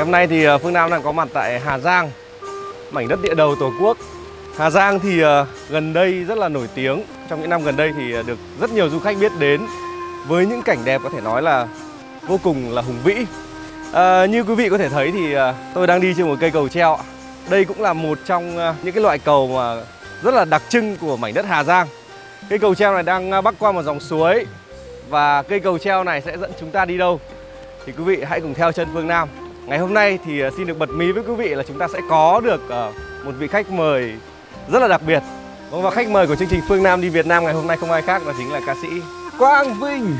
Hôm nay thì Phương Nam đang có mặt tại Hà Giang, mảnh đất địa đầu Tổ quốc. Hà Giang thì gần đây rất là nổi tiếng. Trong những năm gần đây thì được rất nhiều du khách biết đến với những cảnh đẹp có thể nói là vô cùng là hùng vĩ. Như quý vị có thể thấy thì tôi đang đi trên một cây cầu treo. Đây cũng là một trong những cái loại cầu mà rất là đặc trưng của mảnh đất Hà Giang. Cây cầu treo này đang bắc qua một dòng suối. Và cây cầu treo này sẽ dẫn chúng ta đi đâu? Thì quý vị hãy cùng theo chân Phương Nam. Ngày hôm nay thì xin được bật mí với quý vị là chúng ta sẽ có được một vị khách mời rất là đặc biệt. Và khách mời của chương trình Phương Nam đi Việt Nam ngày hôm nay không ai khác, đó chính là ca sĩ Quang Vinh.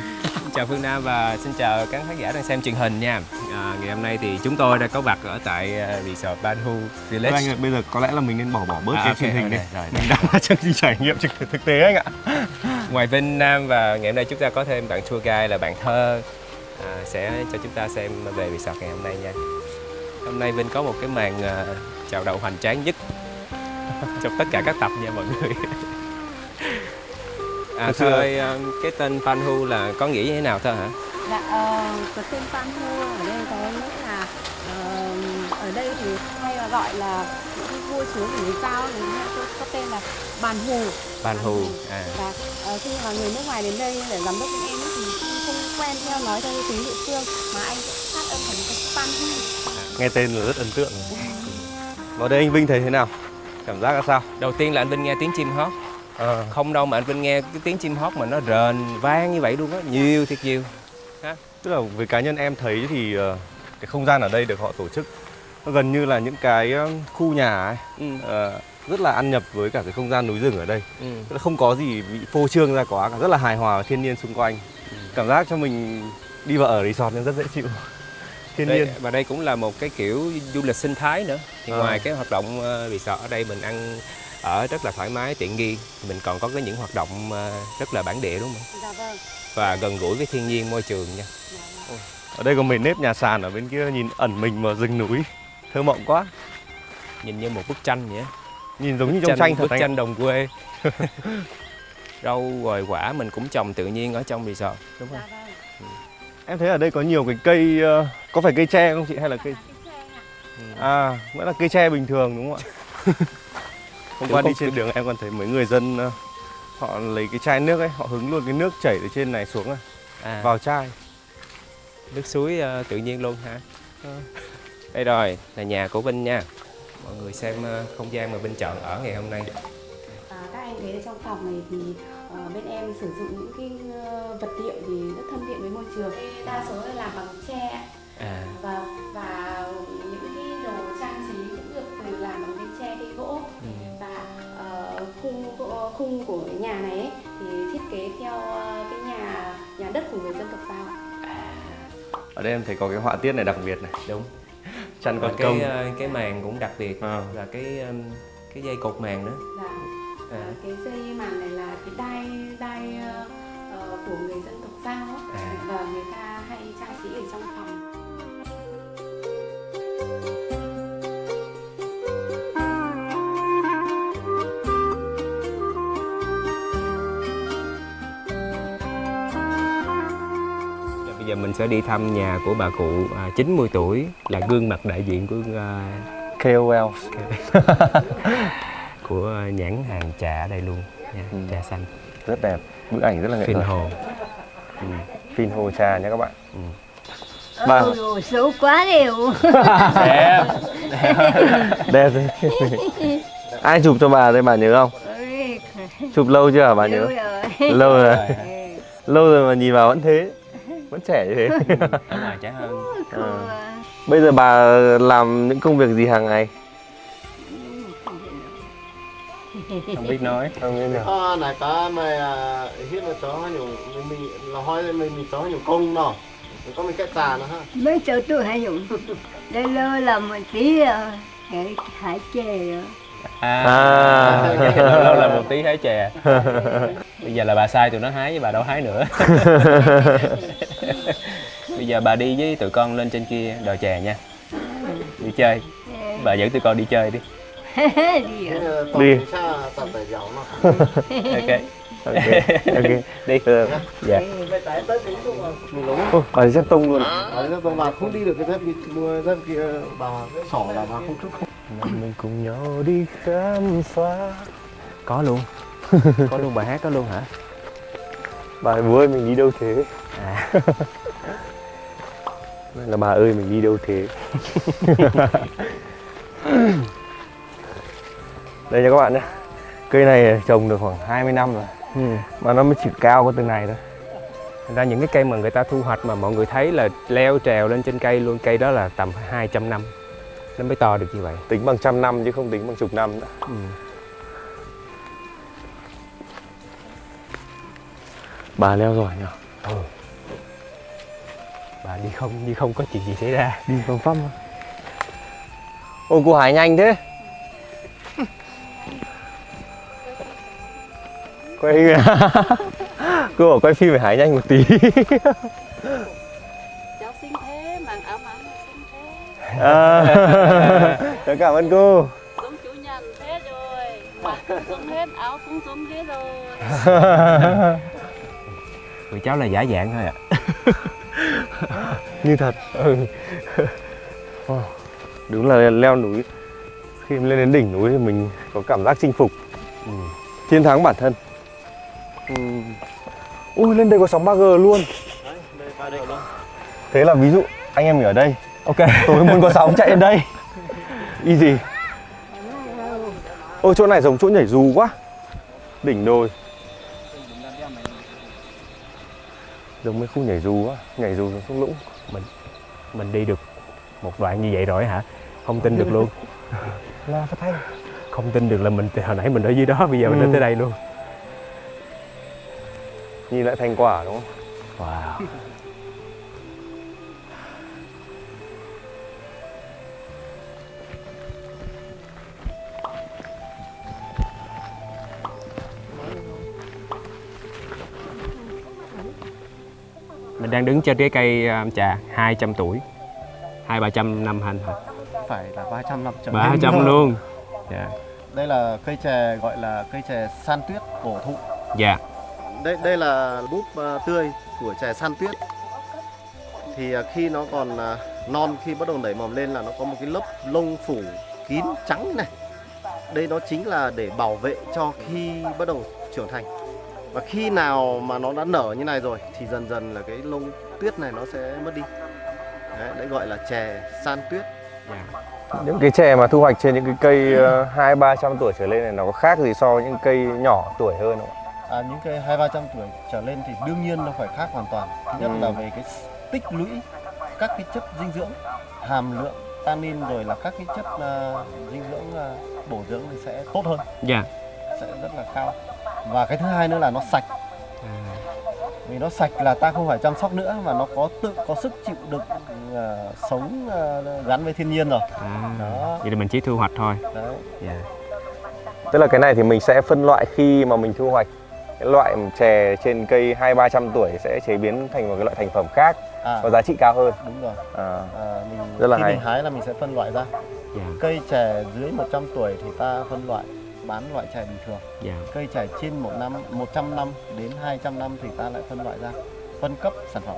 Chào Phương Nam và xin chào các khán giả đang xem truyền hình nha. Ngày hôm nay thì chúng tôi đã có mặt ở tại resort Banhu Village. Anh ơi, bây giờ có lẽ là mình nên bỏ bớt cái truyền hình đi. Rồi. Mình đang là chương trình trải nghiệm thực tế anh ạ. Ngoài Vinh Nam và ngày hôm nay chúng ta có thêm bạn tour guide là bạn Thơ sẽ cho chúng ta xem về resort ngày hôm nay nha. Hôm nay Vinh có một cái màn chào đầu hoành tráng nhất trong tất cả các tập nha mọi người. Thơ ơi, cái tên Banhu là có nghĩa như thế nào Thơ hả? Dạ, cái tên Banhu ở đây có nghĩa là ở đây thì hay là gọi là những cái vua chúa của người Giao thì có tên là Banhu. Banhu. Và khi mà người nước ngoài đến đây để giám đốc em thì không quen theo nói theo tiếng địa phương mà anh phát âm thành cái Banhu. Nghe tên là rất ấn tượng. Vào đây anh Vinh thấy thế nào? Cảm giác là sao? Đầu tiên là anh Vinh nghe tiếng chim hót. Không đâu mà anh Vinh nghe cái tiếng chim hót mà nó rền vang như vậy luôn á, nhiều thiệt nhiều. Tức là với cá nhân em thấy thì cái không gian ở đây được họ tổ chức nó gần như là những cái khu nhà ấy, rất là ăn nhập với cả cái không gian núi rừng ở đây. Tức là không có gì bị phô trương ra quá cả, rất là hài hòa với thiên nhiên xung quanh. Cảm giác cho mình đi vào ở resort nên rất dễ chịu. Thiên nhiên. Và đây cũng là một cái kiểu du lịch sinh thái nữa. Thì ngoài cái hoạt động resort ở đây mình ăn ở rất là thoải mái, tiện nghi, mình còn có những hoạt động rất là bản địa đúng không? Dạ vâng. Và gần gũi với thiên nhiên môi trường nha. Ở đây có mấy nếp nhà sàn, ở bên kia nhìn ẩn mình vào rừng núi, thơ mộng quá. Nhìn như một bức tranh vậy. Nhìn giống như trong tranh thật. Bức tranh đồng quê. Rau rồi quả mình cũng trồng tự nhiên ở trong resort đúng không? Dạ vâng. Em thấy ở đây có nhiều cái cây, có phải cây tre không chị hay là cây? Vẫn là cây tre bình thường đúng không ạ? Hôm qua đi trên đường em còn thấy mấy người dân họ lấy cái chai nước ấy, họ hứng luôn cái nước chảy từ trên này xuống vào chai. Nước suối tự nhiên luôn hả? Đây rồi, là nhà của Vinh nha. Mọi người xem không gian mà Vinh chọn ở ngày hôm nay. Các anh thấy ở trong phòng này thì bên em sử dụng những cái vật liệu thì rất thân thiện với môi trường. Đa số là làm bằng tre và những cái đồ trang trí cũng được làm bằng cây tre, cây gỗ. Và khung của cái nhà này ấy, thì thiết kế theo cái nhà đất của người dân tộc Dao. Ở đây em thấy có cái họa tiết này đặc biệt này. Đúng. Chăn Và con công. cái màn cũng đặc biệt và cái dây cột màn nữa. Dạ. Cái dây màn này là cái đai của người dân tộc Dao và người ta hay trang trí ở trong phòng. Bây giờ mình sẽ đi thăm nhà của bà cụ 90 tuổi, là gương mặt đại diện của KOL của nhãn hàng trà ở đây luôn nha, trà xanh. Rất đẹp, bức ảnh rất là nghệ thuật. Finho. Finho trà nha các bạn. Ôi, xấu quá đều. Đẹp. Đẹp đấy. Ai chụp cho bà đây bà nhớ không? Chụp lâu chưa hả bà nhớ? Lâu rồi. Lâu rồi mà nhìn vào vẫn thế. Vẫn trẻ như thế. Ở ngoài trẻ hơn. Bây giờ bà làm những công việc gì hàng ngày? Không biết nói. Không biết được. Này ta mày hiếp là chó nhiều mình là hỏi mình chó nhiều công nào. Có mình cái trà nữa ha. Mấy chỗ tôi hay dùng đây lơ là một tí cái hái chè đó. Lâu là một tí hái chè. Bây giờ là bà sai tụi nó hái với bà đâu hái nữa. Bây giờ bà đi với tụi con lên trên kia đòi chè nha. Đi chơi. Bà dẫn tụi con đi chơi đi. Đi. Đi. Xa tập tài giàu nó. Ok. Ok. Đi. Dạ. Ôi, bà đi dép tông luôn. Dép tông bà không đi được cái dép mua dép kia, bà sỏ là bà không thích. Mình cùng nhau đi khám phá. Có luôn. Có luôn bài hát đó luôn hả? Bà ơi mình đi đâu thế? À. Là bà ơi mình đi đâu thế? Đây nha các bạn nhé. Cây này trồng được khoảng 20 năm rồi. Mà nó mới chỉ cao có từng này thôi. Thành ra những cái cây mà người ta thu hoạch mà mọi người thấy là leo trèo lên trên cây luôn, cây đó là tầm 200 năm nó mới to được như vậy. Tính bằng 100 năm chứ không tính bằng chục năm nữa. Bà leo rồi nhỉ? Bà đi không có chuyện gì xảy ra. Đi phăng phăng. Ôi cô Hải nhanh thế. Quay cô bảo quay phim phải Hải nhanh một tí. Cháu xinh thế, màng áo mắm mà xinh thế. Tớ cảm ơn cô. Giống chủ nhân thế rồi. Mặt cũng giống hết, áo cũng giống thế rồi. Tụi cháu là giả dạng thôi ạ. Như thật. Đúng là leo núi. Khi lên đến đỉnh núi thì mình có cảm giác chinh phục, chiến thắng bản thân. Ui lên đây có sóng 3G luôn. Thế là ví dụ anh em mình ở đây, Ok. tôi muốn có sóng chạy đến đây. Easy. Ôi chỗ này giống chỗ nhảy dù quá. Đỉnh đồi. Giống mấy khu nhảy dù quá, nhảy dù xuống thung lũng. Mình đi được một đoạn như vậy rồi hả? Không tin được luôn. La Phát Thanh. Không tin được là mình hồi nãy mình ở dưới đó, bây giờ mình đến tới đây luôn. Nhìn lại thành quả đúng không? Wow. Mình đang đứng trên cái cây trà 200 tuổi, 200-300 năm hành hả? Phải là 300 năm trở 300 luôn. Dạ. Đây là cây chè gọi là cây chè san tuyết cổ thụ. Dạ. Đây là búp tươi của chè san tuyết. Thì khi nó còn non, khi bắt đầu nảy mầm lên là nó có một cái lớp lông phủ kín trắng này. Đây nó chính là để bảo vệ cho khi bắt đầu trưởng thành. Và khi nào mà nó đã nở như này rồi thì dần dần là cái lông tuyết này nó sẽ mất đi. Đấy gọi là chè san tuyết. Dạ. Những cái chè mà thu hoạch trên những cái cây 200-300 tuổi trở lên này nó có khác gì so với những cây nhỏ tuổi hơn không ạ? Những cây 200-300 tuổi trở lên thì đương nhiên nó phải khác hoàn toàn. Thứ nhất là về cái tích lũy các cái chất dinh dưỡng, hàm lượng tannin rồi là các cái chất dinh dưỡng bổ dưỡng thì sẽ tốt hơn. Dạ. Sẽ rất là cao. Và cái thứ hai nữa là nó sạch. Vì nó sạch là ta không phải chăm sóc nữa mà nó có sức chịu đựng sống gắn với thiên nhiên rồi. Đó. Vậy là mình chỉ thu hoạch thôi. Đấy. Dạ. Tức là cái này thì mình sẽ phân loại khi mà mình thu hoạch. Cái loại chè trên cây 200-300 tuổi sẽ chế biến thành một cái loại thành phẩm khác có giá trị cao hơn. Đúng rồi. Rất là khi hay. mình hái là mình sẽ phân loại ra. Dạ. Cây chè dưới 100 tuổi thì ta phân loại bán loại chè bình thường. Dạ. Cây chè trên 100 năm đến 200 năm thì ta lại phân loại ra, phân cấp sản phẩm.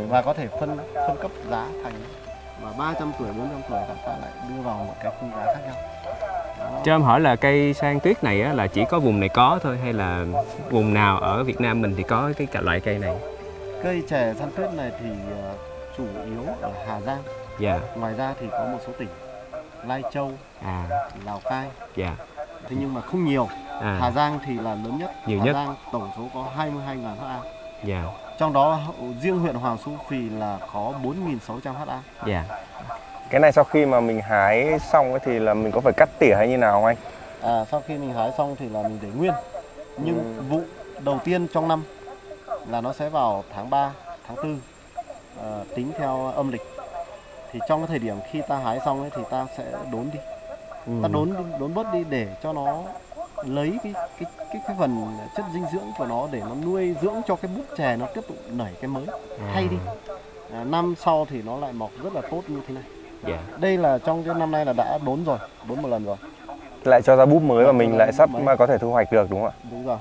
Và có thể phân cấp giá thành. Và 300 tuổi, 400 tuổi ta lại đưa vào một cái khung giá khác nhau. Đó. Cho em hỏi là cây san tuyết này á, là chỉ có vùng này có thôi hay là vùng nào ở Việt Nam mình thì có cái loại cây này? Cây chè san tuyết này thì chủ yếu ở Hà Giang. Dạ. Ngoài ra thì có một số tỉnh Lai Châu, Lào Cai. Dạ. Thế nhưng mà không nhiều. Hà Giang thì là lớn nhất. Nhiều Hà nhất. Giang tổng số có 22.000 ha. Dạ. Trong đó riêng huyện Hoàng Su Phi là có 4.600 ha. Dạ. Cái này sau khi mà mình hái xong ấy thì là mình có phải cắt tỉa hay như nào không anh? Sau khi mình hái xong thì là mình để nguyên. Nhưng vụ đầu tiên trong năm là nó sẽ vào tháng 3, tháng 4 tính theo âm lịch. Thì trong cái thời điểm khi ta hái xong ấy thì ta sẽ đốn đi. Ta đốn bớt đi để cho nó lấy cái phần chất dinh dưỡng của nó để nó nuôi dưỡng cho cái búp chè nó tiếp tục nảy cái mới hay đi. Năm sau thì nó lại mọc rất là tốt như thế này. Dạ. Đây là trong cái năm nay là đã đốn rồi, đốn một lần rồi. Lại cho ra búp mới và mình lại sắp mà có thể thu hoạch được đúng không ạ? Đúng rồi.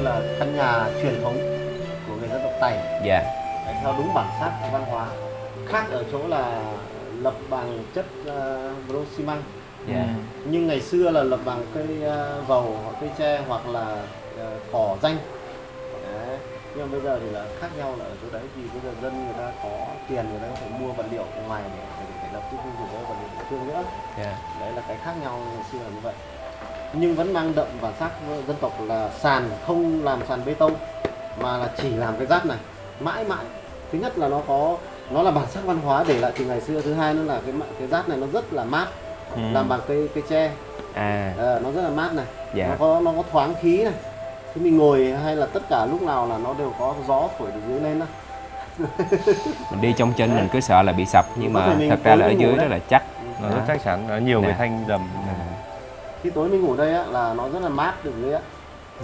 là căn nhà truyền thống của người dân tộc Tày. Dạ. Đấy, theo đúng bản sắc văn hóa. Khác ở chỗ là lập bằng chất bro xi măng. Dạ. Nhưng ngày xưa là lập bằng cây vầu hoặc cây tre hoặc là cỏ danh. Đấy. Nhưng mà bây giờ thì là khác nhau là ở chỗ đấy, vì bây giờ dân người ta có tiền, người ta có thể mua vật liệu ở ngoài để lập, chứ không dùng cái vật liệu địa phương nữa. Dạ. Đấy là cái khác nhau, ngày xưa là như vậy. Nhưng vẫn mang đậm bản sắc dân tộc là sàn không làm sàn bê tông mà là chỉ làm cái rát này mãi mãi. Thứ nhất là nó là bản sắc văn hóa để lại từ ngày xưa. Thứ hai nữa là cái rát này nó rất là mát, làm bằng cây tre. Nó rất là mát này. Dạ. Nó có thoáng khí này. Thì mình ngồi hay là tất cả lúc nào là nó đều có gió thổi từ dưới lên đó. Mình đi trong chân mình cứ sợ là bị sập, nhưng Có thể mà mình thật ra là ở tối dưới ngủ rất đấy. là chắc. Nó rất chắc chắn, nó nhiều cái thanh đầm. Khi tối mình ngủ đây á, là nó rất là mát từ dưới á.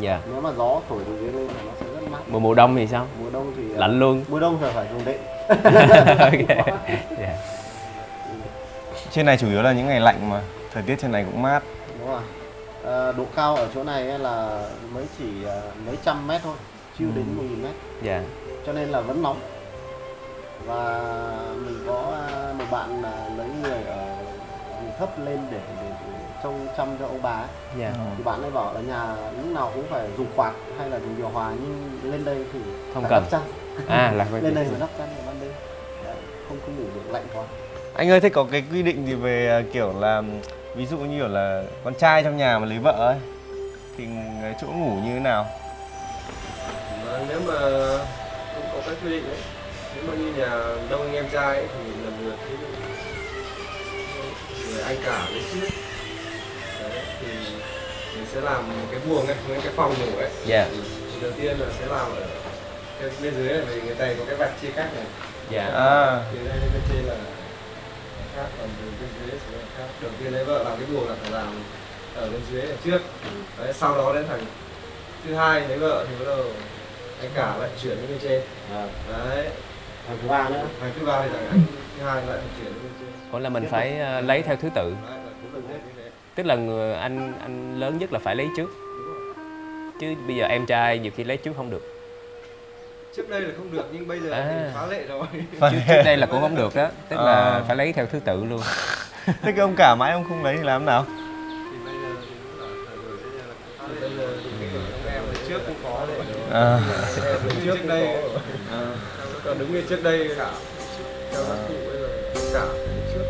Dạ. Nếu mà gió thổi từ dưới lên là nó sẽ rất mát. Mùa đông thì sao? Mùa đông thì Lạnh luôn. Mùa đông thì phải dùng đệm. Ok. Dạ. Trên này chủ yếu là những ngày lạnh mà thời tiết trên này cũng mát. Đúng rồi. Độ cao ở chỗ này ấy là mới chỉ mấy trăm mét thôi, chưa đến 1000 mét. Dạ. Cho nên là vẫn nóng. Và mình có một bạn lấy người ở vùng thấp lên để trông chăm cho ông bà ấy. Dạ. Thì bạn ấy bảo ở nhà lúc nào cũng phải dùng quạt hay là dùng điều hòa, nhưng lên đây thì Không phải cần. đắp chăn. Là Lên đây phải đắp chăn vào ban đêm. Đấy, không ngủ được, lạnh quá. Anh ơi, thế có cái quy định gì về kiểu là ví dụ như kiểu là con trai trong nhà mà lấy vợ ấy thì cái chỗ ngủ như thế nào? Nếu mà không có cái quy định ấy, nếu mà như nhà đông anh em trai ấy, thì lần lượt ví dụ người anh cả lấy trước. Đấy, thì mình sẽ làm một cái buồng ấy, cái phòng ngủ ấy. Dạ. Thì đầu tiên là sẽ làm ở cái bên dưới này, vì người Tày có cái vạch chia cắt này. Dạ. Từ đây lên bên trên là khác, còn từ bên dưới sẽ là khác. Đầu tiên lấy vợ làm cái buồng là phải làm ở bên dưới này trước. Đấy, sau đó đến thành thứ hai lấy vợ thì bắt đầu anh cả lại chuyển đến bên trên. Đấy. Thằng thứ ba nữa. Thằng thứ ba thì thằng anh thứ hai lại chuyển đến bên trên. Còn là mình phải lấy theo thứ tự. Tức là người anh lớn nhất là phải lấy trước. Chứ bây giờ em trai nhiều khi lấy trước không được. Trước đây là không được nhưng bây giờ thì phá lệ rồi. Trước đây là cũng không được đó, tức là phải lấy theo thứ tự luôn. Thế cái ông cả mãi ông không lấy thì làm thế nào? Thì bây giờ thì cũng là bây giờ thì cái của em trước cũng có rồi. Đứng trước đây. Còn đứng như trước đây cả. Theo các cụ bây giờ cả trước.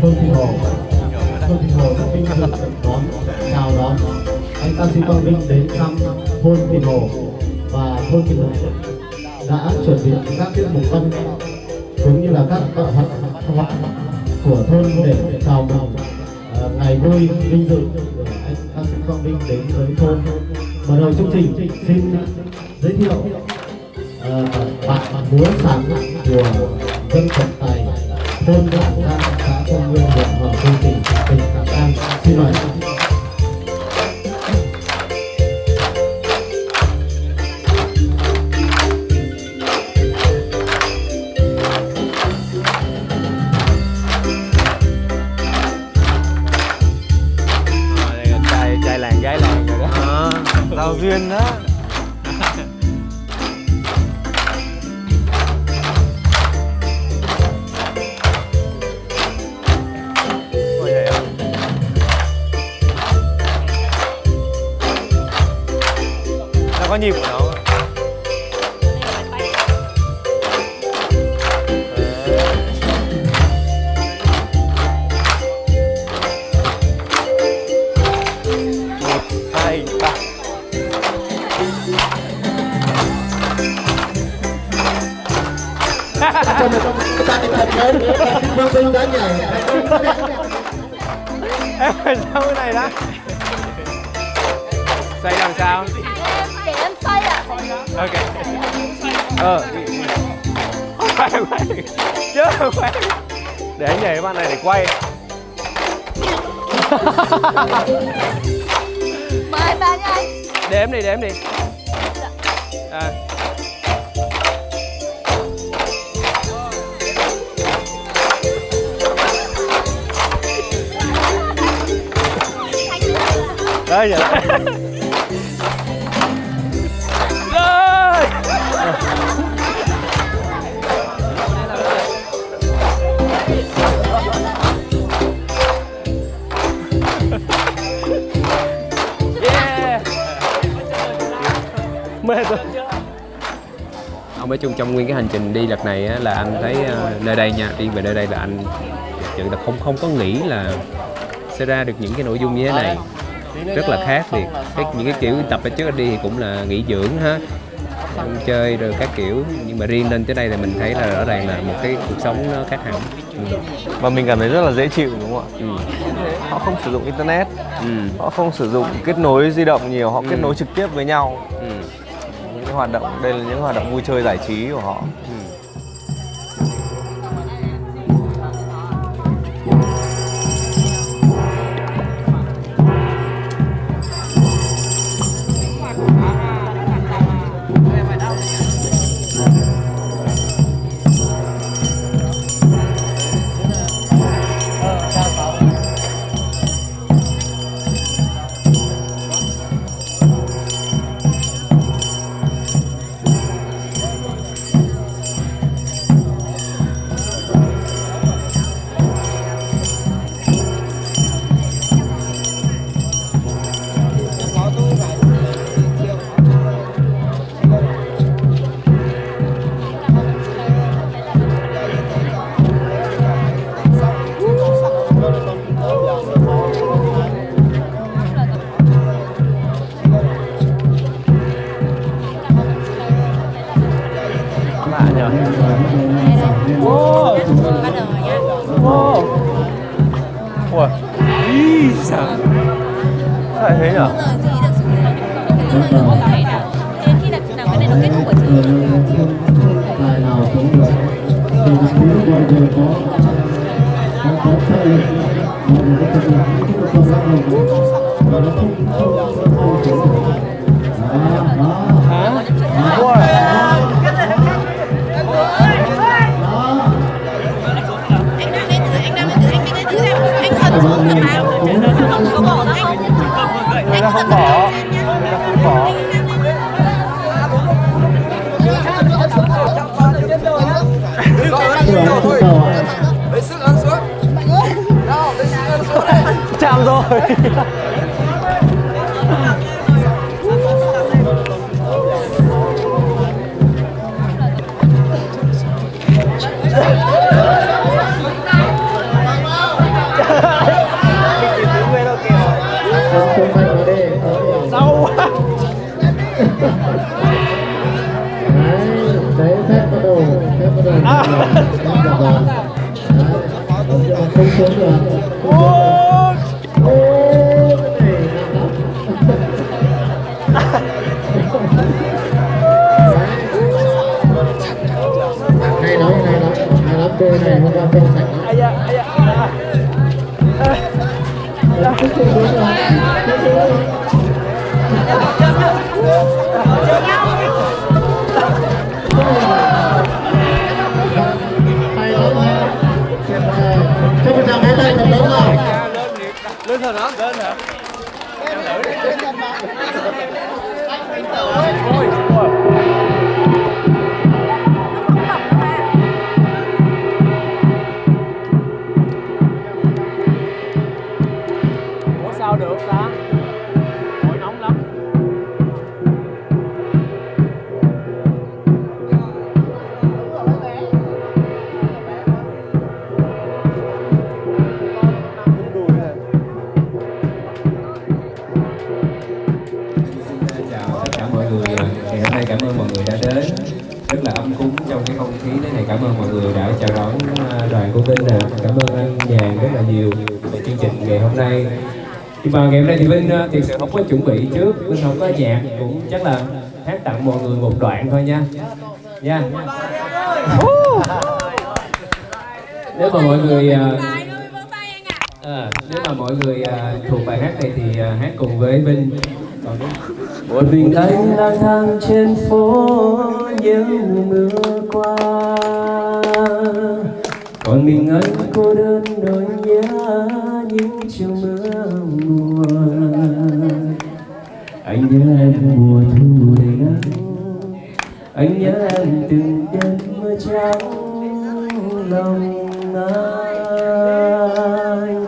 Thôn Thị Hồ rất vinh dự được đón chào đón anh ca sĩ Quang Vinh đến thăm thôn Thị Hồ, và thôn Thị Hồ đã chuẩn bị các tiết mục văn nghệ cũng như là các hoạt động của thôn để chào mừng ngày vui vinh dự của anh ca sĩ Quang Vinh đến với thôn. Mở đầu chương trình xin giới thiệu bạn múa sàn của dân tộc Tày, thôn Lạng Giang, xã Tân Nguyên, huyện Hoàng Su, tỉnh Hà Giang. Xin mời. Trai làng gái làng rồi đó. Giao duyên đó. Nó có nhịp của nó. Một, hai, ba. ơi, Quang Vinh đã nhảy. Em phải sao cái này đã. Xoay làm sao? Để em xoay ạ. Ok. Khoan khoan. Chứ khoan. Để anh nhảy cái bạn này để quay. Mời bà nha anh. Đếm đi, đếm đi. À. Đây nhỉ. Yeah. Mệt rồi. Ông nói chung trong nguyên cái hành trình đi lần này á, là anh thấy nơi đây nha, đi về nơi đây là anh thực sự là không có nghĩ là sẽ ra được những cái nội dung như thế này, rất là khác biệt. Những cái kiểu tập ở trước anh đi thì cũng là nghỉ dưỡng ha, ăn chơi rồi các kiểu, nhưng mà riêng lên tới đây là mình thấy là rõ ràng là một cái cuộc sống nó khác hẳn. Và mình cảm thấy rất là dễ chịu đúng không ạ? Họ không sử dụng internet, họ không sử dụng kết nối di động nhiều, họ kết nối trực tiếp với nhau. Những cái hoạt động, đây là những hoạt động vui chơi giải trí của họ. Ủa, sao lại thế nhở? Đến khi nào cái này nó kết thúc của chị? Bài nào cũng được. Từ phía mọi người có thay, mọi người có thực hiện những cái công tác này và nó không không bỏ. Chạm rồi. Sâu quá. Đấy, phép bắt đầu. Không xuống được. Hay lắm, cô này hôm qua không sạch. Cho một tràng vỗ tay thật lớn nào. Lên thật hả? Lên hả? Ủa sao được ta? Ôi nóng lắm. Chào tất cả mọi người. Ngày hôm nay cảm ơn mọi người đã đến, rất là ấm cúng trong cái không không khí thế này. Cảm ơn mọi người đã chào đón đoàn của Vinh nè. Cảm ơn anh Nhàn rất là nhiều về chương trình ngày hôm nay. Nhưng mà ngày hôm nay thì Vinh thực sự không có chuẩn bị trước, Vinh không có nhạc, cũng chắc là hát tặng mọi người một đoạn thôi nha. Nha. Nếu mà mọi người nếu mà mọi người thuộc bài hát này thì hát cùng với Vinh. Một mình anh lang thang trên phố nhớ mưa qua, còn mình anh cô đơn nỗi nhớ những chiều mưa mùa. Anh nhớ em mùa thu đầy nắng, anh nhớ em từng đêm mưa trắng lòng anh.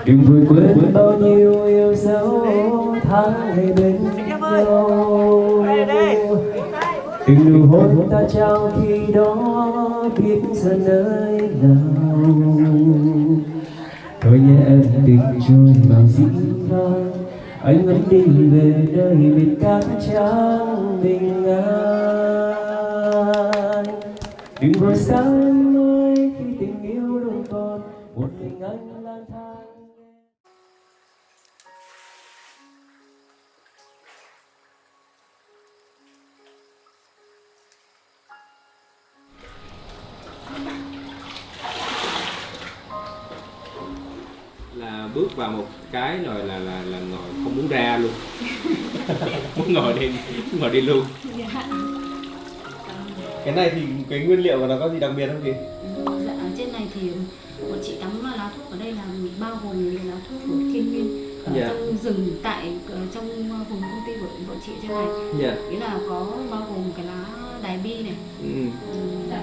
Đừng vội quên bao nhiêu yêu dấu tháng ngày bên nhau, từng nụ hôn ta trao khi đó biết giờ nơi nào. Thôi nhé em đừng trôi vào dĩ vãng, anh vẫn đi về nơi miền cát trắng bình an. Đừng vội xa em ơi khi tình yêu đâu còn một mình anh lang thang. Là bước vào một cái rồi là ngồi không muốn ra luôn. Muốn ngồi đi luôn. Cái này thì cái nguyên liệu của nó có gì đặc biệt không chị? Dạ, ở trên này thì bọn chị cắm lá thuốc ở đây là bao gồm là lá thuốc của thiên nhiên ở trong rừng trong vùng công ty của bọn chị trên này. Nghĩa là có bao gồm cái lá đài bi này, lá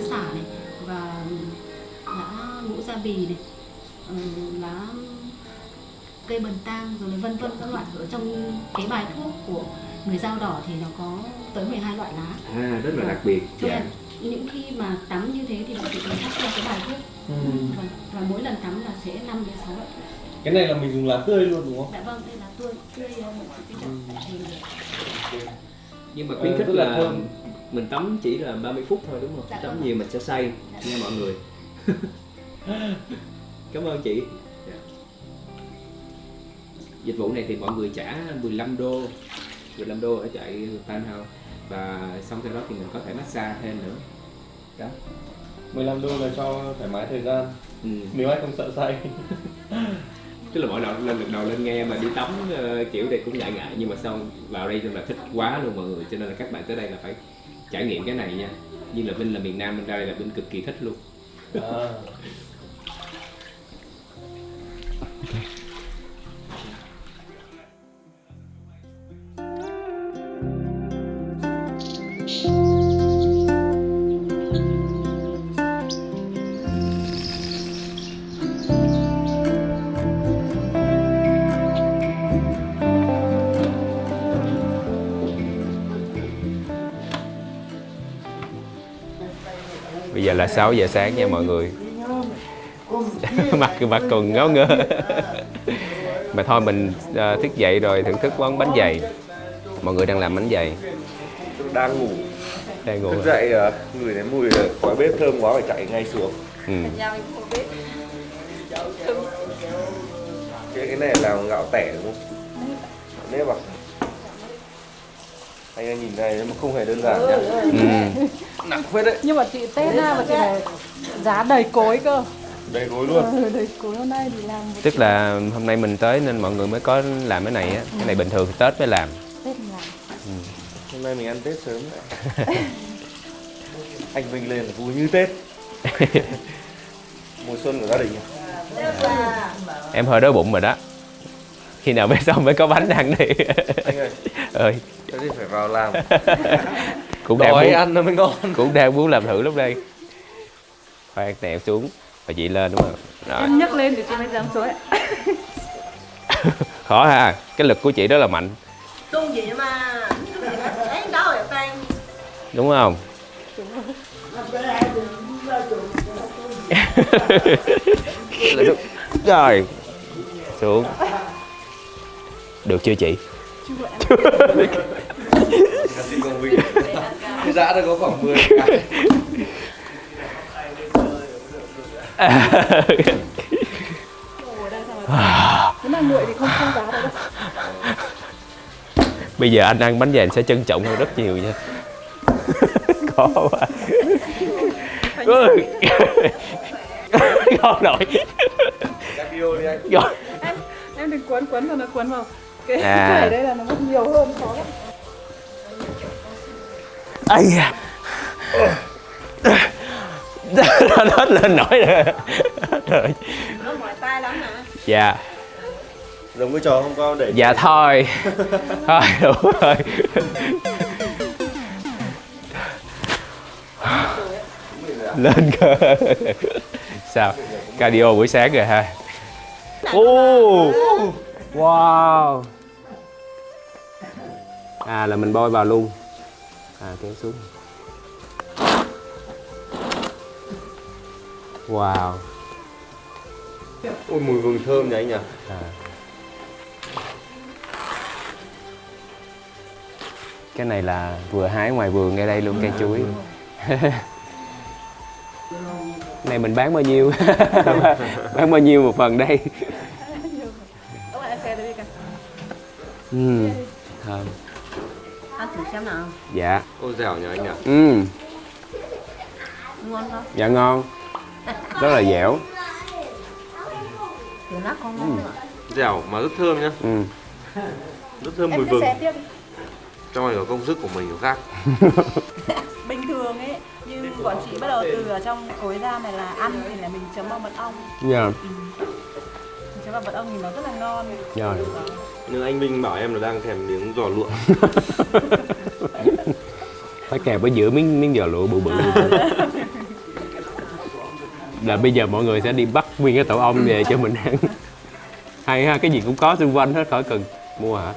xả này và lá ngũ gia bì này, lá cây bần tang rồi vân vân các loại. Ở trong cái bài thuốc của người Dao Đỏ thì nó có tới 12 loại lá. Rất là đặc biệt. Cho nên những khi mà tắm như thế thì bọn chị cần thắp lên cái bài thuốc. Và mỗi lần tắm là sẽ 5 đến 6 loại. Cái này là mình dùng lá tươi luôn đúng không? Dạ vâng, đây là tươi Nhưng mà khuyến khích là mình tắm chỉ là 30 phút thôi đúng không? Dạ, tắm nhiều mình sẽ say nha mọi người. Cảm ơn chị. Dịch vụ này thì mọi người trả 15 đô ở chạy Farmhouse, và xong theo đó thì mình có thể massage thêm nữa. Đó. 15 đô là cho thoải mái thời gian. Nếu ai không sợ say. Tức là mỗi lần đầu lên nghe mà đi tắm kiểu này cũng ngại, nhưng mà xong vào đây là thích quá luôn mọi người, cho nên là các bạn tới đây là phải trải nghiệm cái này nha. Nhưng là Vinh là miền Nam, bên đây là Vinh cực kỳ thích luôn. Bây giờ là 6 giờ sáng nha mọi người. Mặt còn ngáo ngơ. Mà thôi mình thức dậy rồi thưởng thức món bánh dày. Mọi người đang làm bánh dày. Đang ngủ. Thức dậy ngửi thấy mùi khói bếp thơm quá phải chạy ngay xuống. Cái này là gạo tẻ đúng không? Nếp à? Anh nhìn này mà không hề đơn giản nhá. Nặng phết đấy. Nhưng mà chị Tết ra mà chị này giá đầy cối cơ. Đầy cối luôn. Đầy cối hôm nay thì làm. Tức là hôm nay mình tới nên mọi người mới có làm cái này á. Cái này bình thường thì Tết mới làm. Tết làm. Hôm nay mình ăn Tết sớm đấy. Anh Vinh lên là vui như Tết. Mùa xuân của gia đình. Em hơi đói bụng rồi đó. Khi nào mới xong mới có bánh ăn đi. Anh ơi. Thế thì phải vào làm. Cũng đang muốn ăn nó mới ngon. Cũng đang muốn làm thử lúc đây. Khoan tẹo xuống và chị lên đúng không? Rồi. Em nhấc lên thì chị mới dám xuống. Khó ha. Cái lực của chị đó là mạnh. Đúng không? Rồi. Xuống. Được chưa chị? Cái giã đây có khoảng 10 cái. Nếu mà nguội thì không giá được đâu. Bây giờ anh ăn bánh dày sẽ trân trọng hơn rất nhiều nha. Khó quá. Không nổi. Rồi. Em đừng cuốn rồi nó cuốn vào cái chảy đây là nó mất nhiều hơn, khó lắm. Ây da. Nó hết lên nổi rồi. Nó mỏi tai lắm hả? Dạ. Giống cái trò hôm qua để Dạ thôi. Thôi đủ rồi. Lên cơ. Sao? Cardio buổi sáng rồi ha. Wow. À là mình bôi vào luôn. À kéo xuống. Wow. Ôi mùi vừng thơm nhỉ anh nhỉ. Cái này là vừa hái ngoài vườn ngay đây luôn, cây chuối. Này mình bán bao nhiêu? Bán bao nhiêu một phần đây? Thơm. Ăn thử xem nào. Dạ. Ô dẻo nhỉ anh nhỉ. Ngon không? Dạ ngon. Rất là dẻo. Từ nát không ngon nữa. Dẻo mà rất thơm nhá. Rất thơm mùi vừng. Trong này có công sức của mình có khác. Bình thường ấy, như bọn chị bắt đầu từ ở trong cối ra này là ăn thì là mình chấm vào mật ong. Dạ. Chấm vào mật ong thì nó rất là ngon. Rồi. Nhưng anh Minh bảo em là đang thèm miếng giò lụa. Phải kèm ở giữa miếng giò lụa bự bự. Là bây giờ mọi người sẽ đi bắt nguyên cái tổ ong về cho mình ăn. Hay ha, cái gì cũng có xung quanh hết, khỏi cần mua hả?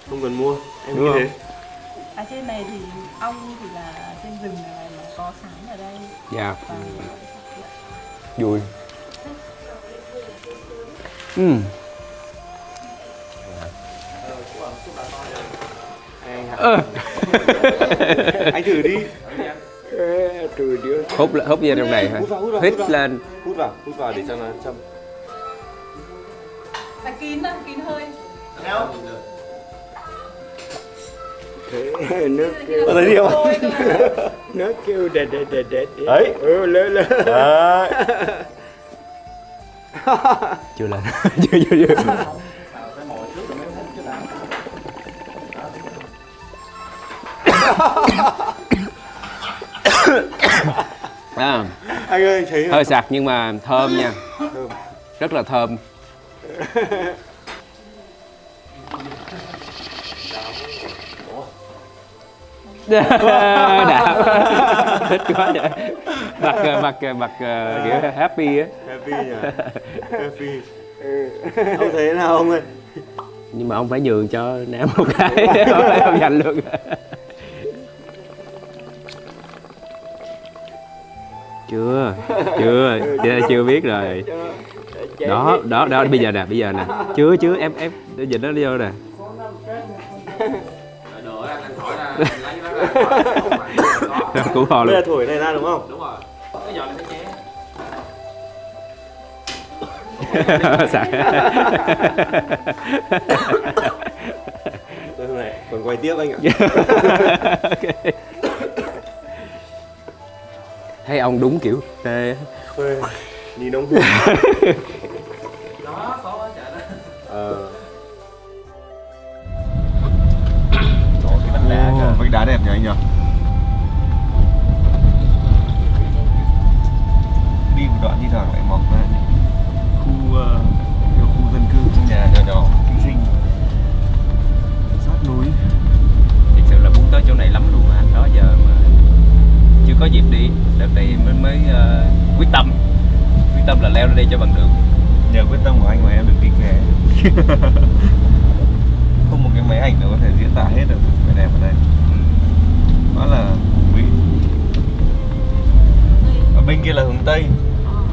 Không cần mua, em Đúng nghĩ không? thế. Ở trên này thì ong thì là trên rừng này nó có sắn ở đây. Dạ. Và Vui. Anh thử đi. Hút ra trong này hả? Hít lên. Hút vào để cho nó châm. phải kín đó, kín hơi. Nước kêu. Ở đấy đi không? Nước kêu đệt. Đấy. Lên. Đấy. Chưa lên. chưa. À, Anh ơi thấy hơi sặc nhưng mà thơm nha. Rất là thơm. Đã. Thích quá vậy. Mặt kiểu happy á. Happy nhỉ. Happy. Ông thấy thế nào ông ơi? Nhưng mà ông phải nhường cho Nam một cái. Không dành luôn. Chưa biết rồi. Đó bây giờ nè. Chưa em dịch nó vô nè. Củ hò Bây luôn. giờ thổi này ra đúng không? Đúng rồi. Cái giò này sẽ ché. Sạc. Tôi hôm nay còn quay tiếp anh ạ. Okay. Thấy ông đúng kiểu tê. Nhìn ông hùm. Đó, có quá trời đó. Vách đá đẹp nhỉ anh nhỉ? Đi một đoạn đi thẳng lại mọc ra khu dân cư, trong nhà nhỏ xinh xinh sát núi. Thực sự là muốn tới chỗ này lắm luôn mà đó giờ mà chưa có dịp đi. Đợt này mới quyết tâm là leo lên đây cho bằng được. Nhờ quyết tâm của anh mà em được đi ghé. Không một cái máy ảnh nào có thể diễn tả hết được vẻ đẹp ở đây. Đó là hùng vĩ. Ở bên kia là hướng Tây,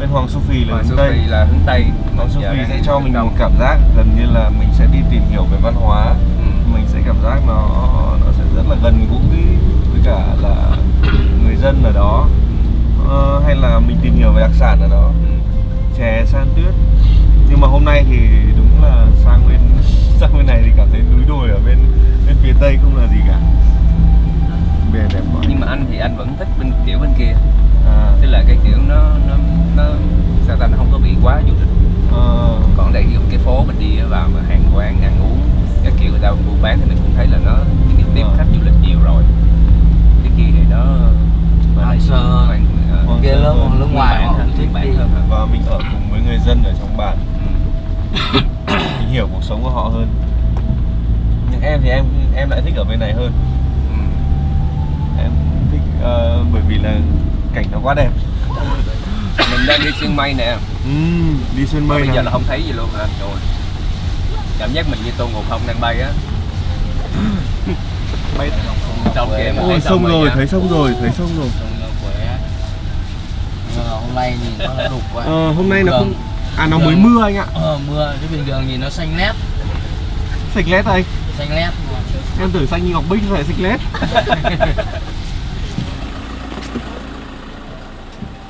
bên Hoàng Su Phì là hướng Tây. là hướng Tây. Hoàng Su Phì sẽ cho mình một cảm giác gần như là mình sẽ đi tìm hiểu về văn hóa. Mình sẽ cảm giác nó sẽ rất là gần gũi với cả là người dân ở đó, hay là mình tìm hiểu về đặc sản ở đó. chè, san tuyết. Nhưng mà hôm nay thì đúng là sang bên này thì cảm thấy núi đồi ở bên phía tây không là gì cả. Bề đẹp quá. Nhưng mà anh thì anh vẫn thích kiểu bên kia. Tức là cái kiểu nó sao ta, nó không có bị quá du lịch. Còn đây cái phố mình đi vào mà hàng quán ăn uống các kiểu người ta buôn bán thì mình cũng thấy là nó những cái tiếp khách du lịch nhiều rồi. Cái kia thì nó hoang sơ, kia nước ngoài họ thích đi. Và mình ở cùng với người dân ở trong bản, mình hiểu cuộc sống của họ hơn. Nhưng em thì em lại thích ở bên này hơn. Em thích bởi vì là cảnh nó quá đẹp. Mình đang đi xuyên mây nè. Đi xuyên mây bây nè. giờ là không thấy gì luôn hả? Trời, cảm giác mình như Tôn Ngộ Không đang bay á. Bay sông kia mà thấy sông rồi, thấy sông rồi. Hôm nay nhìn nó đục quá. Hôm nay nó không, nó mới mưa anh ạ. Mưa chứ bình thường nhìn nó xanh lét. Xanh lét anh. Xanh lét mà. Em tưởng xanh như ngọc bích phải xanh lét.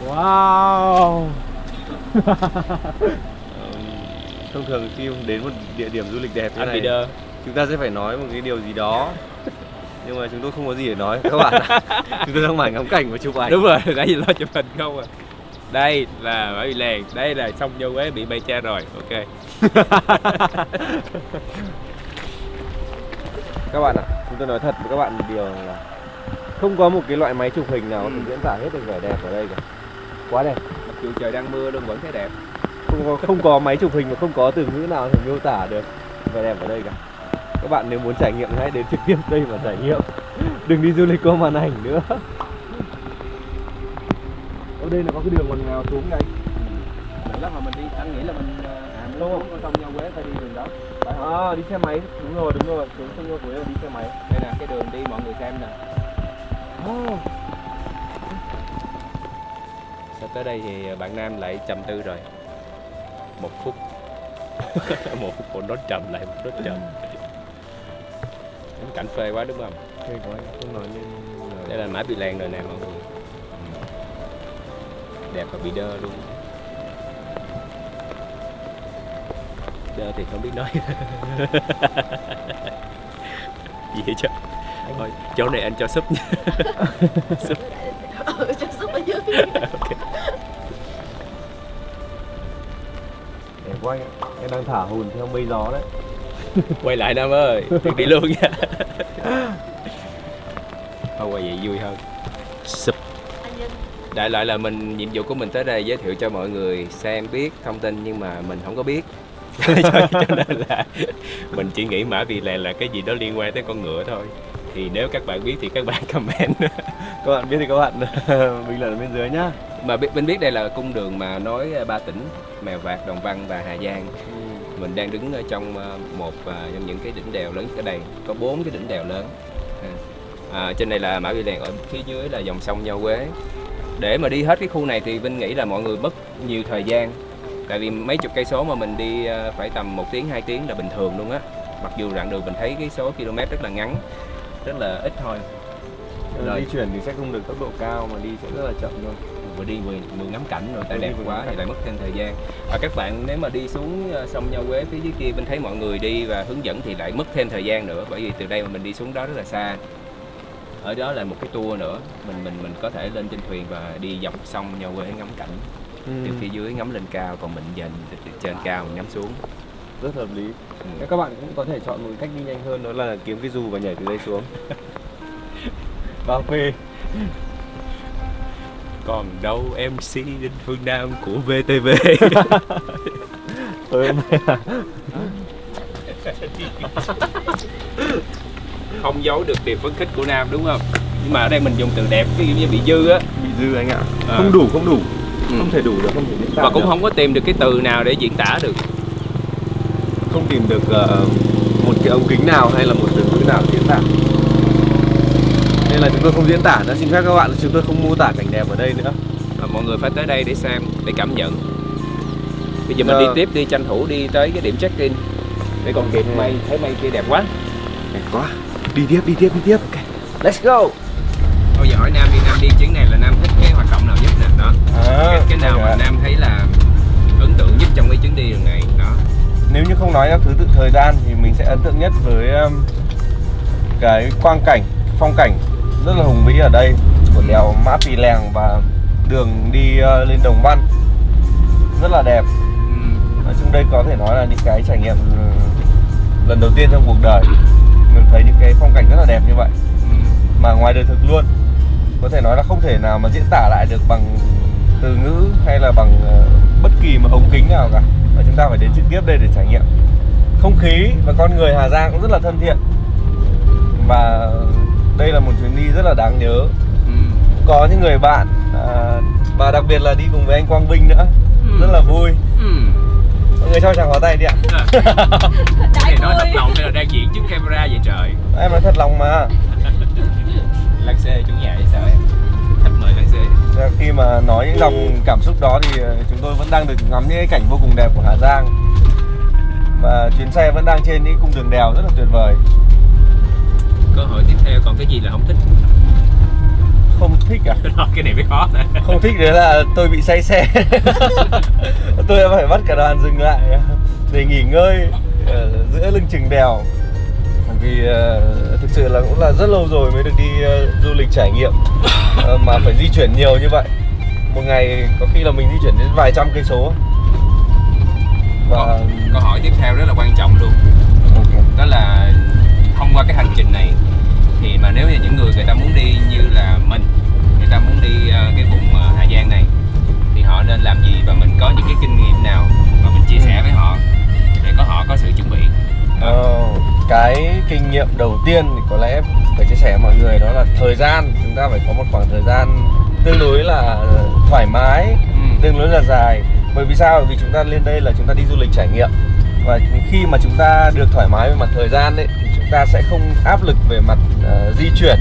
Wow. Thông thường khi đến một địa điểm du lịch đẹp như này, chúng ta sẽ phải nói một cái điều gì đó. Nhưng mà chúng tôi không có gì để nói các bạn ạ. Chúng tôi đang mải ngắm cảnh và chụp ảnh. Đúng rồi, nãy giờ lo chụp hình không à. Đây là Mã Pì Lèng, đây là sông Nho Quế bị bay cha rồi, ok. Các bạn ạ, chúng tôi nói thật với các bạn một điều là không có một cái loại máy chụp hình nào có thể diễn tả hết được vẻ đẹp ở đây cả. Quá đẹp. Mặc dù trời đang mưa luôn vẫn thấy đẹp. Không có máy chụp hình mà không có từ ngữ nào thể miêu tả được vẻ đẹp ở đây cả. Các bạn nếu muốn trải nghiệm hãy đến trực tiếp đây mà trải nghiệm. Đừng đi du lịch qua màn ảnh nữa. Ở đây là có cái đường ngoằn nghèo xuống đây. Lúc mà mình đi, anh nghĩ là mình lâu không? con sông Nho Quế phải đi đường đó. Đi xe máy, đúng rồi, xuống sông Nho Quế là đi xe máy. Đây là cái đường đi mọi người xem nè. Sắp tới đây thì bạn Nam lại trầm tư rồi. 1 phút. 1 phút nó trầm lại, một nó trầm. Cảnh phê quá đúng không? Phê quá, không nói nên. Đây là Mã Pì Lèng rồi nè mọi người. Đẹp và bị đơ luôn. Đơ thì không biết nói. Gì vậy chứ? Thôi, chỗ này anh cho súp nha. Súp. Cho súp ở dưới. Okay. Đẹp quá anh ạ. Em đang thả hồn theo mây gió đấy. Quay lại Nam ơi, đừng đi luôn nha. Thôi quay vậy vui hơn. Súp. Đại loại là nhiệm vụ của mình tới đây giới thiệu cho mọi người xem biết thông tin nhưng mà mình không có biết. cho nên là mình chỉ nghĩ Mã Pì Lèng là cái gì đó liên quan tới con ngựa thôi. Thì nếu các bạn biết thì các bạn comment. Các bạn biết thì các bạn bình luận ở bên dưới nhá. Mà mình biết đây là cung đường mà nối 3 tỉnh Mèo Vạc, Đồng Văn và Hà Giang. Mình đang đứng ở trong một trong những cái đỉnh đèo lớn ở đây, có 4 cái đỉnh đèo lớn. Trên đây là Mã Pì Lèng, ở phía dưới là dòng sông Nho Quế. Để mà đi hết cái khu này thì Vinh nghĩ là mọi người mất nhiều thời gian. Tại vì mấy chục cây số mà mình đi phải tầm 1 tiếng 2 tiếng là bình thường luôn á. Mặc dù đoạn đường mình thấy cái số km rất là ngắn, rất là ít thôi. Di chuyển thì sẽ không được tốc độ cao mà đi sẽ rất là chậm thôi. Vừa đi vừa ngắm cảnh rồi, tại đẹp quá thì lại mất thêm thời gian. Và các bạn nếu mà đi xuống sông Nho Quế phía dưới kia, mình thấy mọi người đi và hướng dẫn thì lại mất thêm thời gian nữa, bởi vì từ đây mà mình đi xuống đó rất là xa. Ở đó là một cái tour nữa, mình có thể lên trên thuyền và đi dọc sông Nho Quế ngắm cảnh. Từ phía dưới ngắm lên cao, còn mình dần từ trên cao mình ngắm xuống. Rất hợp lý. Các bạn cũng có thể chọn một cách đi nhanh hơn, đó là kiếm cái dù và nhảy từ đây xuống. Bao phê. Còn đâu MC Đinh Phương Nam của VTV. Không giấu được niềm phấn khích của Nam đúng không? Nhưng mà ở đây mình dùng từ đẹp, ví dụ như bị dư á. Bị dư anh ạ. Không đủ. Không thể đủ được, không thể diễn tả. Và cũng không có tìm được cái từ nào để diễn tả được. Không tìm được một cái ống kính nào hay là một từ ngữ nào diễn tả. Nên là chúng tôi không diễn tả nữa, xin phép các bạn, chúng tôi không mô tả cảnh đẹp ở đây nữa. Mọi người phải tới đây để xem, để cảm nhận. Bây giờ mình đi tiếp, đi tranh thủ đi tới cái điểm check-in để còn kịp mây, thấy mây kia đẹp quá. Đẹp quá. Đi tiếp. Ok. Let's go. Bây giờ hỏi Nam đi chuyến này là Nam thích cái hoạt động nào nhất nè đó. Cái nào mà Nam thấy là tượng nhất trong cái chuyến đi lần này đó? Nếu như không nói theo thứ tự thời gian thì mình sẽ ấn tượng nhất với cái quang cảnh, phong cảnh rất là hùng vĩ ở đây của đèo Mã Pì Lèng và đường đi lên Đồng Văn rất là đẹp. Nói chung đây có thể nói là những cái trải nghiệm lần đầu tiên trong cuộc đời mình thấy những cái phong cảnh rất là đẹp như vậy, mà ngoài đời thực luôn, có thể nói là không thể nào mà diễn tả lại được bằng từ ngữ hay là bằng bất kỳ một ống kính nào cả, và chúng ta phải đến trực tiếp đây để trải nghiệm. Không khí và con người Hà Giang cũng rất là thân thiện, và đây là một chuyến đi rất là đáng nhớ. Có những người bạn và đặc biệt là đi cùng với anh Quang Vinh nữa, rất là vui. Mọi người cho chàng pháo tay đi ạ. Này nói thật lòng hay là đang diễn trước camera vậy trời? Em nói thật lòng mà. Lan C chủ nhà vậy sao em? Khách mời Lan C. Khi mà nói những dòng cảm xúc đó thì chúng tôi vẫn đang được ngắm những cái cảnh vô cùng đẹp của Hà Giang, và chuyến xe vẫn đang trên những cung đường đèo rất là tuyệt vời. Câu hỏi tiếp theo, còn cái gì là không thích? Không thích à? Cái này mới khó nè. Không thích đấy là tôi bị say xe. Tôi đã phải bắt cả đoàn dừng lại để nghỉ ngơi ở giữa lưng chừng đèo, vì thực sự là cũng là rất lâu rồi mới được đi du lịch trải nghiệm mà phải di chuyển nhiều như vậy. Một ngày có khi là mình di chuyển đến vài trăm cây số. Và câu hỏi tiếp theo rất là quan trọng luôn. Đó là thông qua cái hành trình này thì mà nếu như những người ta muốn đi như là mình, người ta muốn đi cái vùng Hà Giang này thì họ nên làm gì, và mình có những cái kinh nghiệm nào mà mình chia sẻ với họ để họ có sự chuẩn bị? Cái kinh nghiệm đầu tiên thì có lẽ phải chia sẻ với mọi người đó là thời gian. Chúng ta phải có một khoảng thời gian tương đối là thoải mái, tương đối là dài. Bởi vì sao? Bởi vì chúng ta lên đây là chúng ta đi du lịch trải nghiệm, và khi mà chúng ta được thoải mái về mặt thời gian ấy, thì chúng ta sẽ không áp lực về mặt di chuyển,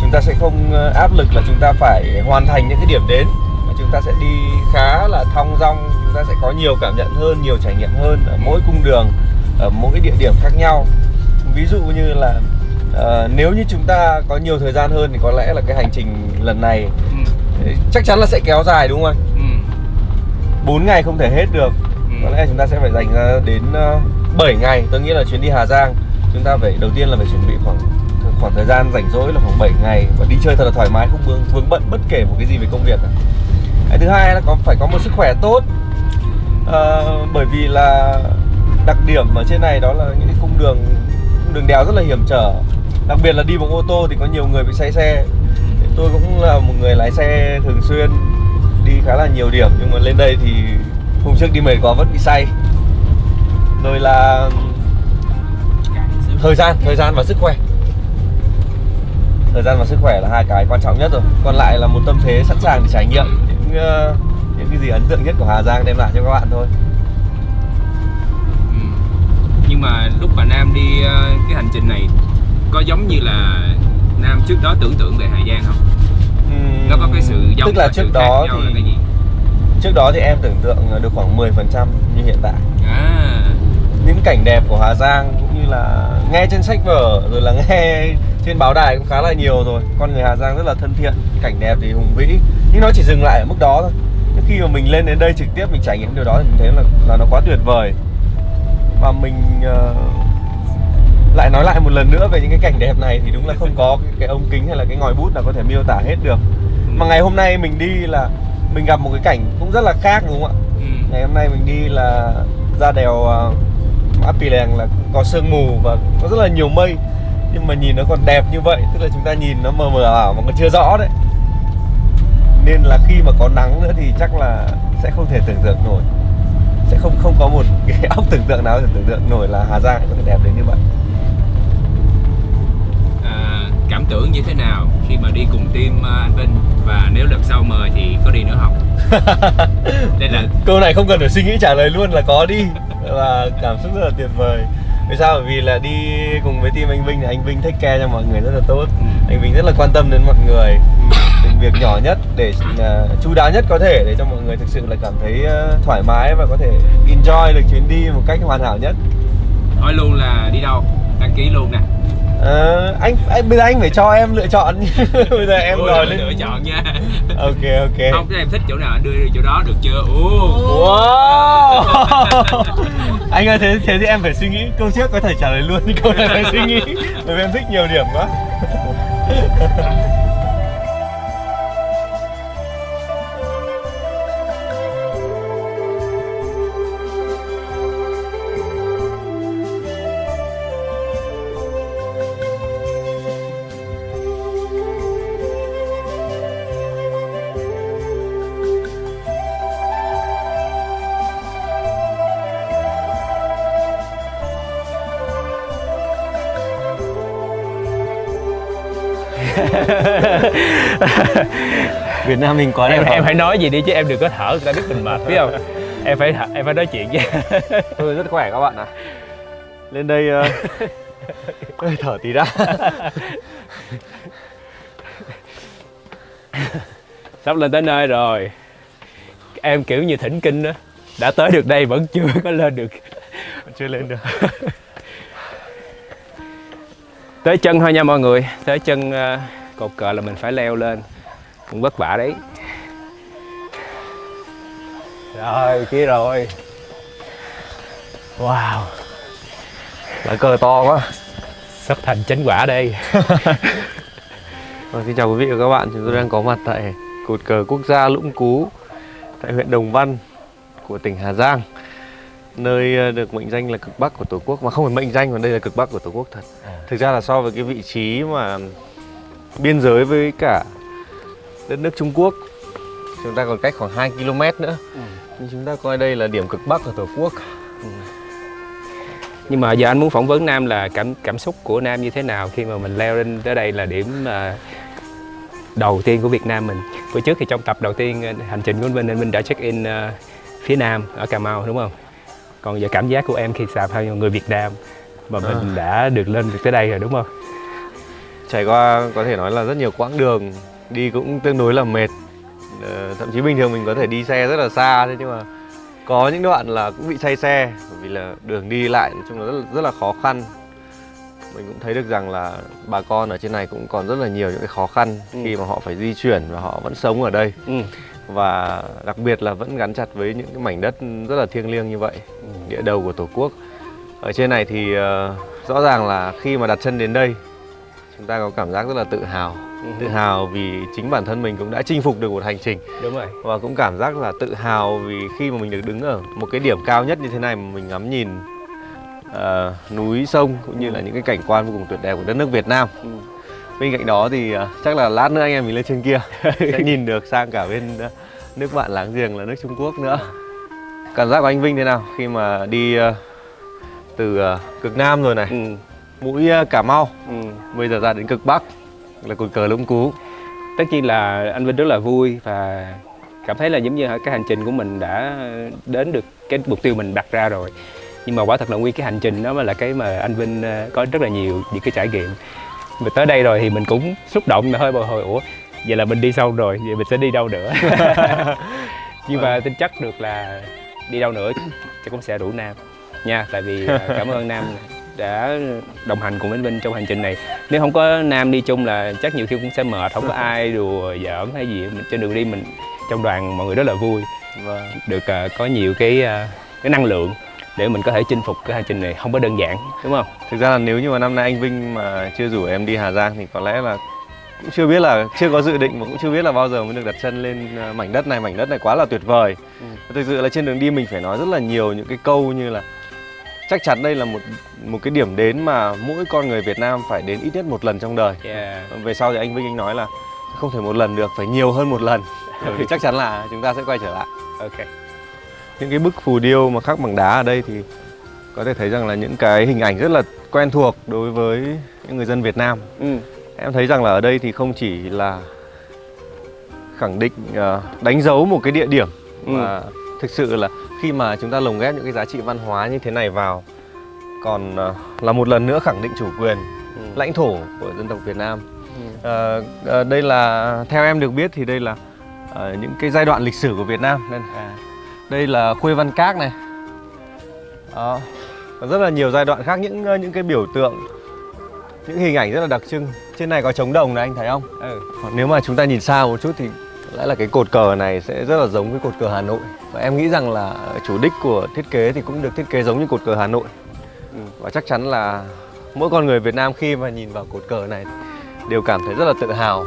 chúng ta sẽ không áp lực là chúng ta phải hoàn thành những cái điểm đến, mà chúng ta sẽ đi khá là thong dong, chúng ta sẽ có nhiều cảm nhận hơn, nhiều trải nghiệm hơn ở mỗi cung đường, ở mỗi cái địa điểm khác nhau. Ví dụ như là nếu như chúng ta có nhiều thời gian hơn thì có lẽ là cái hành trình lần này chắc chắn là sẽ kéo dài, đúng không anh? 4 ngày không thể hết được. Có lẽ chúng ta sẽ phải dành ra đến 7 ngày. Tôi nghĩ là chuyến đi Hà Giang chúng ta phải đầu tiên là phải chuẩn bị khoảng thời gian rảnh rỗi là khoảng 7 ngày và đi chơi thật là thoải mái, không vướng bận bất kể một cái gì về công việc. Cái thứ hai là phải có một sức khỏe tốt, bởi vì là đặc điểm ở trên này đó là những cái cung đường đèo rất là hiểm trở, đặc biệt là đi bằng ô tô thì có nhiều người bị say xe. Tôi cũng là một người lái xe thường xuyên, đi khá là nhiều điểm, nhưng mà lên đây thì hôm trước đi mệt quá vẫn bị say. Rồi là thời gian và sức khỏe. Thời gian và sức khỏe là hai cái quan trọng nhất rồi. Còn lại là một tâm thế sẵn sàng để trải nghiệm những cái gì ấn tượng nhất của Hà Giang đem lại cho các bạn thôi. Nhưng mà lúc mà Nam đi cái hành trình này có giống như là Nam trước đó tưởng tượng về Hà Giang không? Nó có cái sự giống, tức là trước đó thì là cái gì? Trước đó thì em tưởng tượng được khoảng 10% như hiện tại. Những cảnh đẹp của Hà Giang cũng như là nghe trên sách vở rồi là nghe trên báo đài cũng khá là nhiều rồi. Con người Hà Giang rất là thân thiện, cảnh đẹp thì hùng vĩ, nhưng nó chỉ dừng lại ở mức đó thôi. Nhưng khi mà mình lên đến đây trực tiếp mình trải nghiệm điều đó thì mình thấy là nó quá tuyệt vời. Và mình lại nói lại một lần nữa về những cái cảnh đẹp này thì đúng là không có cái ống kính hay là cái ngòi bút nào có thể miêu tả hết được. Mà ngày hôm nay mình đi là mình gặp một cái cảnh cũng rất là khác, đúng không ạ? Ngày hôm nay mình đi là ra đèo Mã Pì Lèng là có sương mù và có rất là nhiều mây, nhưng mà nhìn nó còn đẹp như vậy, tức là chúng ta nhìn nó mờ mờ ảo mà còn chưa rõ đấy. Nên là khi mà có nắng nữa thì chắc là sẽ không thể tưởng tượng nổi, sẽ không có một cái óc tưởng tượng nào có thể tưởng tượng nổi là Hà Giang có thể đẹp đến như vậy. Cảm tưởng như thế nào khi mà đi cùng team anh Vinh, và nếu lần sau mời thì có đi nữa không? Đây là câu này không cần phải suy nghĩ trả lời luôn là có đi, và cảm xúc rất là tuyệt vời. Vì sao? Bởi vì là đi cùng với team anh Vinh thì anh Vinh take care cho mọi người rất là tốt. Anh Vinh rất là quan tâm đến mọi người, từng việc nhỏ nhất để chu đáo nhất có thể để cho mọi người thực sự là cảm thấy thoải mái và có thể enjoy được chuyến đi một cách hoàn hảo nhất. Hỏi luôn là đi đâu, đăng ký luôn nè. Anh bây giờ anh phải cho em lựa chọn. Bây giờ em đòi lên lựa chọn nha. Ok. Không, cái em thích chỗ nào anh đưa đi chỗ đó được chưa? Wow. Anh ơi, thế thì em phải suy nghĩ. Câu trước có thể trả lời luôn, nhưng câu này phải suy nghĩ. Bởi vì em thích nhiều điểm quá. Việt Nam mình quá đẹp. Em phải nói gì đi chứ em đừng có thở, người ta biết mình mệt biết không? Em phải nói chuyện chứ. Tôi rất khỏe các bạn ạ. Lên đây thở tí đã. Sắp lên tới nơi rồi. Em kiểu như thỉnh kinh đó. Đã tới được đây vẫn chưa có lên được. Chưa lên được. Tới chân thôi nha mọi người. Tới chân cột cờ là mình phải leo lên. Cũng vất vả đấy. Rồi, kia rồi. Wow. Lá cờ to quá. Sắp thành chánh quả đây. Xin chào quý vị và các bạn. Chúng tôi đang có mặt tại cột cờ quốc gia Lũng Cú, tại huyện Đồng Văn của tỉnh Hà Giang, nơi được mệnh danh là cực Bắc của Tổ quốc. Mà không phải mệnh danh, mà đây là cực Bắc của Tổ quốc thật. Thực ra là so với cái vị trí mà biên giới với cả đất nước Trung Quốc, chúng ta còn cách khoảng 2 km nữa. Nhưng chúng ta coi đây là điểm cực Bắc của Tổ quốc. Nhưng mà giờ anh muốn phỏng vấn Nam là cảm xúc của Nam như thế nào khi mà mình leo lên tới đây là điểm đầu tiên của Việt Nam mình. Bữa trước thì trong tập đầu tiên hành trình của anh Vinh, anh Vinh đã check in phía Nam ở Cà Mau đúng không? Còn giờ cảm giác của em khi theo người Việt Nam mà mình đã được lên được tới đây rồi đúng không? Trải qua có thể nói là rất nhiều quãng đường, đi cũng tương đối là mệt. Thậm chí bình thường mình có thể đi xe rất là xa, thế nhưng mà có những đoạn là cũng bị say xe, bởi vì là đường đi lại nói chung là rất là khó khăn. Mình cũng thấy được rằng là bà con ở trên này cũng còn rất là nhiều những cái khó khăn khi mà họ phải di chuyển và họ vẫn sống ở đây. Và đặc biệt là vẫn gắn chặt với những cái mảnh đất rất là thiêng liêng như vậy, địa đầu của Tổ quốc. Ở trên này thì rõ ràng là khi mà đặt chân đến đây, chúng ta có cảm giác rất là tự hào. Tự hào vì chính bản thân mình cũng đã chinh phục được một hành trình. Đúng rồi. Và cũng cảm giác là tự hào vì khi mà mình được đứng ở một cái điểm cao nhất như thế này mà mình ngắm nhìn núi sông cũng như là những cái cảnh quan vô cùng tuyệt đẹp của đất nước Việt Nam. Bên cạnh đó thì chắc là lát nữa anh em mình lên trên kia sẽ nhìn được sang cả bên nước bạn láng giềng là nước Trung Quốc nữa. Cảm giác của anh Vinh thế nào khi mà đi từ cực Nam rồi này, mũi Cà Mau, bây giờ ra đến cực Bắc là cột cờ Lũng Cú? Tất nhiên là anh Vinh rất là vui và cảm thấy là giống như cái hành trình của mình đã đến được cái mục tiêu mình đặt ra rồi. Nhưng mà quả thật là nguyên cái hành trình đó mới là cái mà anh Vinh có rất là nhiều những cái trải nghiệm. Mà tới đây rồi thì mình cũng xúc động mà hơi bồi hồi, ủa vậy là mình đi xong rồi, vậy mình sẽ đi đâu nữa? Nhưng mà tin chắc được là đi đâu nữa chắc cũng sẽ rủ Nam nha. Tại vì cảm ơn Nam đã đồng hành cùng với Vinh trong hành trình này. Nếu không có Nam đi chung là chắc nhiều khi cũng sẽ mệt, không có ai đùa giỡn hay gì. Trên đường đi mình trong đoàn mọi người rất là vui và được có nhiều cái năng lượng để mình có thể chinh phục cái hành trình này không có đơn giản, đúng không? Thực ra là nếu như mà năm nay anh Vinh mà chưa rủ em đi Hà Giang thì có lẽ là cũng chưa biết là, chưa có dự định và cũng chưa biết là bao giờ mới được đặt chân lên mảnh đất này. Mảnh đất này quá là tuyệt vời. Thực sự là trên đường đi mình phải nói rất là nhiều những cái câu như là chắc chắn đây là một cái điểm đến mà mỗi con người Việt Nam phải đến ít nhất một lần trong đời. Về sau thì anh Vinh anh nói là không thể một lần được, phải nhiều hơn một lần. Bởi vì chắc chắn là chúng ta sẽ quay trở lại. Ok. Những cái bức phù điêu mà khắc bằng đá ở đây thì có thể thấy rằng là những cái hình ảnh rất là quen thuộc đối với những người dân Việt Nam. Em thấy rằng là ở đây thì không chỉ là khẳng định đánh dấu một cái địa điểm mà thực sự là khi mà chúng ta lồng ghép những cái giá trị văn hóa như thế này vào, còn là một lần nữa khẳng định chủ quyền lãnh thổ của dân tộc Việt Nam. Đây là, theo em được biết thì đây là những cái giai đoạn lịch sử của Việt Nam. Đây là Khuê Văn Các này. Đó. Và rất là nhiều giai đoạn khác, những cái biểu tượng những hình ảnh rất là đặc trưng. Trên này có trống đồng này anh thấy không? Còn nếu mà chúng ta nhìn xa một chút thì có lẽ là cái cột cờ này sẽ rất là giống với cột cờ Hà Nội. Và em nghĩ rằng là chủ đích của thiết kế thì cũng được thiết kế giống như cột cờ Hà Nội. Và chắc chắn là mỗi con người Việt Nam khi mà nhìn vào cột cờ này đều cảm thấy rất là tự hào